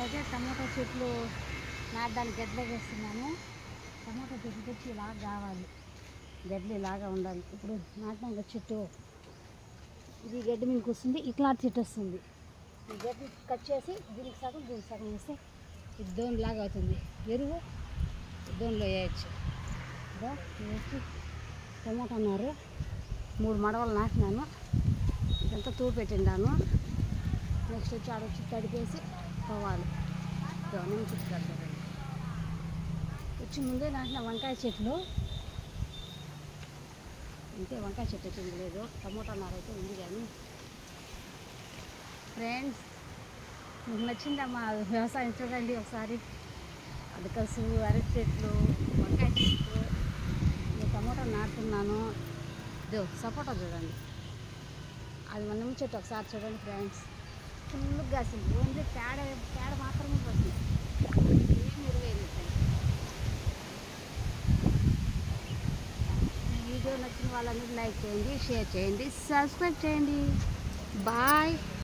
అయితే టమాటా చెట్లు నాటడానికి గడ్డలోకి వేస్తున్నాను. టమాటా చెట్లు తెచ్చి ఇలాగా కావాలి, గడ్డలు ఇలాగా ఉండాలి. ఇప్పుడు నాటిన చెట్టు ఇది గడ్డి మీకు వస్తుంది, ఇట్లాంటి చెట్టు వస్తుంది. ఈ గడ్డి కట్ చేసి దీనికి సగం వేస్తే ఇది దోన్లాగా అవుతుంది. ఎరువు దోన్లో వేయచ్చు. వేసి టమాటా అన్నారు 3 మడవలు నాటినాను. ఇదంతా తూడు పెట్టిండాను. నెక్స్ట్ వచ్చి ఆడొచ్చి తడిపేసి పోవాలి. నేను చుట్టూ కడతాను. వచ్చి ముందే నాటిన వంకాయ చెట్లు అంతే. వంకాయ చెట్టు వచ్చింది లేదు, టమోటా నార అయితే ఉంది. కానీ ఫ్రెండ్స్ మీకు నచ్చిందా మా వ్యవసాయం? చూడండి ఒకసారి. అడకసు, అరటి చెట్లు, వంకాయ చెట్లు, నేను టమోటా నాటుతున్నాను. సపోటా చూడండి, అది మన నిమ్మ చెట్టు ఒకసారి చూడండి ఫ్రెండ్స్. ఫుల్గా కాసింది. ఓన్లీ పేడ మాత్రమే పోతుంది, ఏం ఎరువేది. ఈ వీడియో నచ్చిన వాళ్ళందరూ లైక్ చేయండి, షేర్ చేయండి, సబ్స్క్రైబ్ చేయండి. బాయ్.